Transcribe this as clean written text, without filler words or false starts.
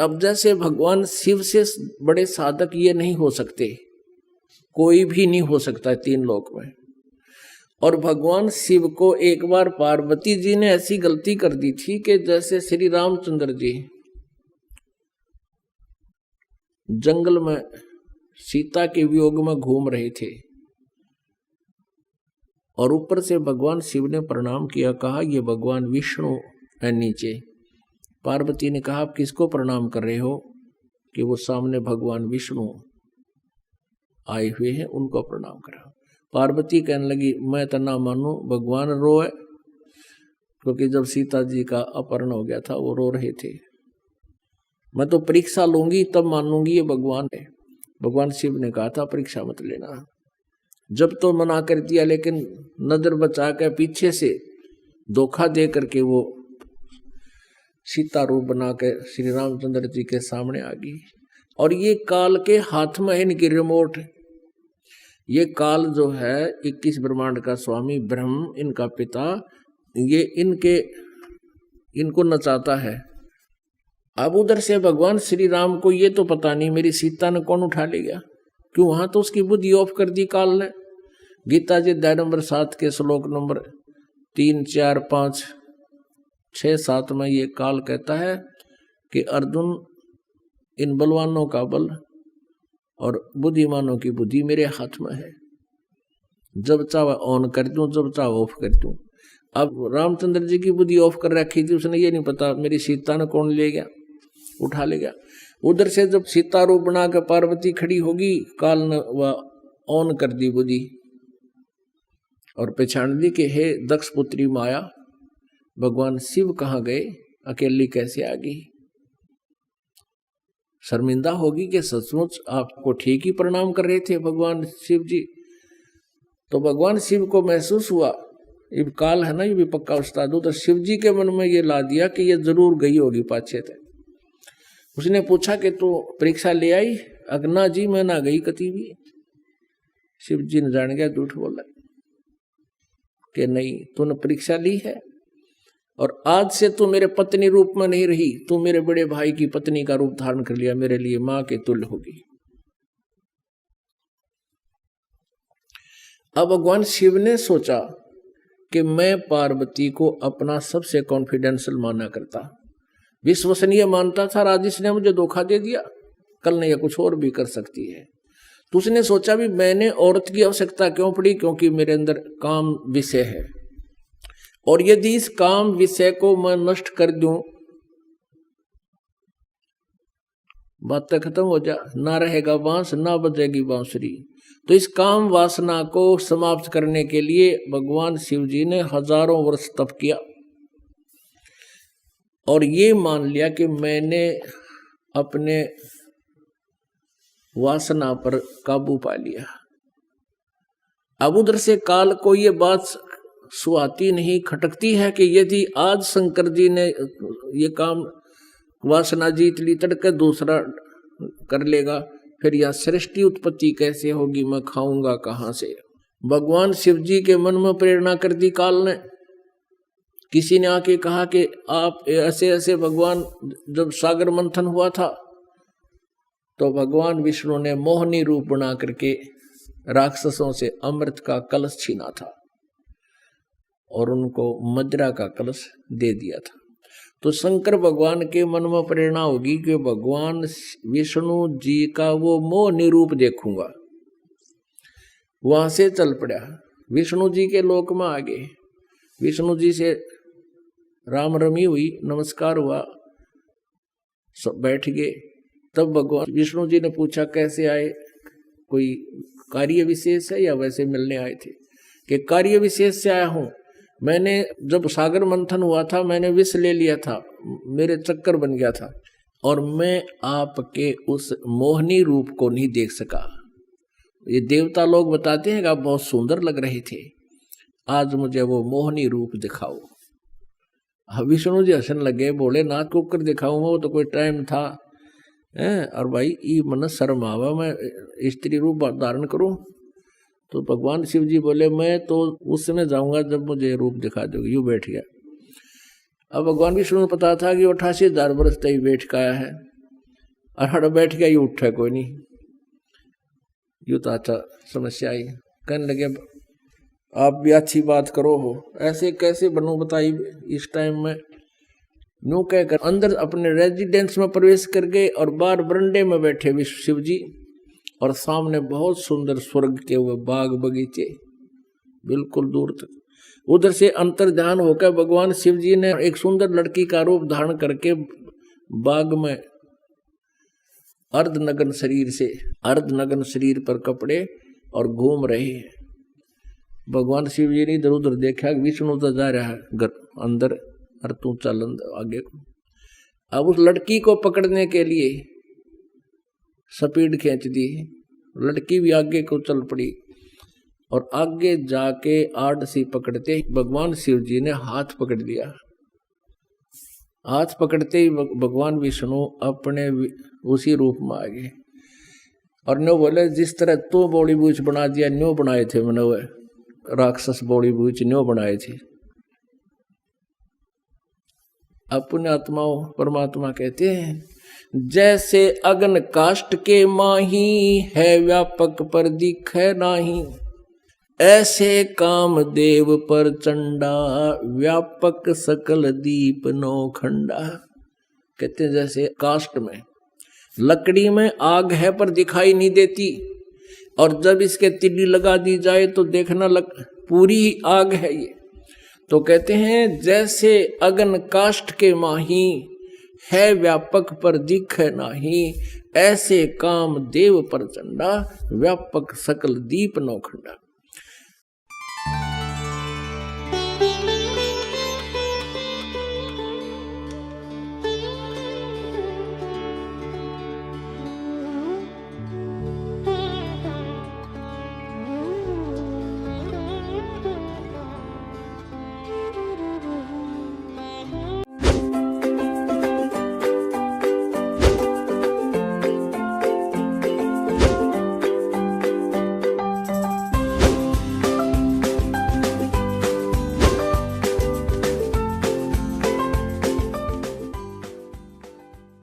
अब जैसे भगवान शिव से बड़े साधक ये नहीं हो सकते, कोई भी नहीं हो सकता तीन लोक में। और भगवान शिव को एक बार पार्वती जी ने ऐसी गलती कर दी थी कि जैसे श्री रामचंद्र जी जंगल में सीता के वियोग में घूम रहे थे और ऊपर से भगवान शिव ने प्रणाम किया, कहा ये भगवान विष्णु है नीचे। पार्वती ने कहा आप किसको प्रणाम कर रहे हो? कि वो सामने भगवान विष्णु आए हुए हैं उनको प्रणाम करा। पार्वती कहने लगी मैं तो ना मानू, भगवान रोए, क्योंकि जब सीता जी का अपहरण हो गया था वो रो रहे थे। मैं तो परीक्षा लूंगी तब मानूंगी ये भगवान है। भगवान शिव ने कहा था परीक्षा मत लेना। जब तो मना कर दिया, लेकिन नजर बचा कर पीछे से धोखा दे करके वो सीता रूप बना कर श्री रामचंद्र जी के सामने आ गई। और ये काल के हाथ में है इनकी रिमोट। ये काल जो है 21 ब्रह्मांड का स्वामी ब्रह्म, इनका पिता, ये इनको नचाता है। अब उधर से भगवान श्री राम को ये तो पता नहीं मेरी सीता ने कौन उठा ले गया, क्यों वहां तो उसकी बुद्धि ऑफ कर दी काल ने। गीता जी अध्याय नंबर 7 के श्लोक नंबर 3, 4, 5, 6, 7 में ये काल कहता है कि अर्जुन इन बलवानों का बल और बुद्धिमानों की बुद्धि मेरे हाथ में है, जब चाहे ऑन कर दूं, जब चाहे ऑफ कर दूं। अब रामचंद्र जी की बुद्धि ऑफ कर रखी थी, उसने ये नहीं पता मेरी सीता ने कौन ले गया, उठा ले गया। उधर से जब सीता रूप बना कर पार्वती खड़ी होगी, काल ने वह ऑन कर दी बुद्धि और पहचान दी कि हे दक्ष पुत्री माया, भगवान शिव कहाँ गए, अकेली कैसे आ गई। शर्मिंदा होगी कि सचमुच आपको ठीक ही प्रणाम कर रहे थे भगवान शिव जी। तो भगवान शिव को महसूस हुआ, ये काल है ना, ये भी पक्का उस्ताद हो। तो शिव जी के मन में ये ला दिया कि ये जरूर गई होगी पाछे थे। उसने पूछा कि तू परीक्षा ले आई? अगना जी मैं ना गई कती भी। शिव जी ने जान गया झूठ बोला कि नहीं, तूने परीक्षा ली है और आज से तू मेरे पत्नी रूप में नहीं रही, तू मेरे बड़े भाई की पत्नी का रूप धारण कर लिया, मेरे लिए मां के तुल्य होगी। अब भगवान शिव ने सोचा कि मैं पार्वती को अपना सबसे कॉन्फिडेंशियल माना करता, विश्वसनीय मानता था। राजेश ने मुझे धोखा दे दिया, कल ने यह कुछ और भी कर सकती है। तो उसने सोचा भी मैंने औरत की आवश्यकता क्यों पड़ी, क्योंकि मेरे अंदर काम विषय है और यदि इस काम विषय को मैं नष्ट कर दूं, बातें खत्म हो जा, ना रहेगा बांस ना बजेगी बांसुरी। तो इस काम वासना को समाप्त करने के लिए भगवान शिव जी ने हजारों वर्ष तप किया और ये मान लिया कि मैंने अपने वासना पर काबू पा लिया। अब उधर से काल को ये बात सुहाती नहीं, खटकती है कि यदि आज शंकर जी ने ये काम वासना जीत ली, तड़के दूसरा कर लेगा, फिर यह सृष्टि उत्पत्ति कैसे होगी, मैं खाऊंगा कहां से। भगवान शिव जी के मन में प्रेरणा कर दी काल ने। किसी ने आके कहा कि आप ऐसे ऐसे, भगवान जब सागर मंथन हुआ था तो भगवान विष्णु ने मोहनी रूप बना करके राक्षसों से अमृत का कलश छीना था और उनको मदिरा का कलश दे दिया था। तो शंकर भगवान के मन में प्रेरणा होगी कि भगवान विष्णु जी का वो मोहनी रूप देखूंगा। वहां से चल पड़ा, विष्णु जी के लोक में आ गए। विष्णु जी से राम रमी हुई, नमस्कार हुआ, सब बैठ गए। तब भगवान विष्णु जी ने पूछा कैसे आए, कोई कार्य विशेष है या वैसे मिलने आए थे? कि कार्य विशेष से आया हूं, मैंने जब सागर मंथन हुआ था मैंने विष ले लिया था, मेरे चक्कर बन गया था और मैं आपके उस मोहनी रूप को नहीं देख सका। ये देवता लोग बताते हैं कि आप बहुत सुंदर लग रहे थे, आज मुझे वो मोहनी रूप दिखाओ। विष्णु जी हंसने लगे, बोले नाथ को कर दिखाऊंगा, वो तो कोई टाइम था और भाई ये मन शर्म आवा मैं स्त्री रूप धारण करूं। तो भगवान शिव जी बोले मैं तो उस समय जाऊंगा जब मुझे रूप दिखा दोगे। यूं बैठ गया। अब भगवान विष्णु को पता था कि 88,000 वर्ष तक बैठ का आया है, और हड़ बैठ गया, ये उठा कोई नहीं। यूं तो अच्छा समस्या आई। कहने लगे आप भी अच्छी बात करो हो, ऐसे कैसे बनूं बताइए इस टाइम में। यूं कहकर अंदर अपने रेजिडेंस में प्रवेश कर गए और बाहर बरंडे में बैठे विश्व शिव जी, और सामने बहुत सुंदर स्वर्ग के हुए बाग बगीचे बिल्कुल दूर तक। उधर से अंतर ध्यान होकर भगवान शिव जी ने एक सुंदर लड़की का रूप धारण करके बाग में अर्धनग्न शरीर से, अर्धनग्न शरीर पर कपड़े और घूम रहे हैं। भगवान शिव जी ने इधर उधर देखा, विष्णु तो जा रहा है घर अंदर, और तू चल आगे को। अब उस लड़की को पकड़ने के लिए स्पीड खींच दी, लड़की भी आगे को चल पड़ी, और आगे जाके आड़ सी पकड़ते भगवान शिव जी ने हाथ पकड़ लिया। हाथ पकड़ते ही भगवान विष्णु अपने उसी रूप में आ गए, और नो बोले जिस तरह तो बॉडी बूझ बना दिया, न्यो बनाए थे मैंने, वह राक्षस बॉडी बूझ न्यो बनाए थे। अपने आत्माओं परमात्मा कहते हैं, जैसे अग्न काष्ठ के माही, है व्यापक पर दिखे नाही, ऐसे काम देव पर चंडा, व्यापक सकल दीप नौखंडा। कहते हैं जैसे काष्ठ में, लकड़ी में आग है पर दिखाई नहीं देती, और जब इसके तिल्ली लगा दी जाए तो देखना पूरी आग है ये। तो कहते हैं जैसे अग्न काष्ठ के माही, है व्यापक पर दिखे नाही, ऐसे काम देव पर चंडा, व्यापक सकल दीप नौखंडा।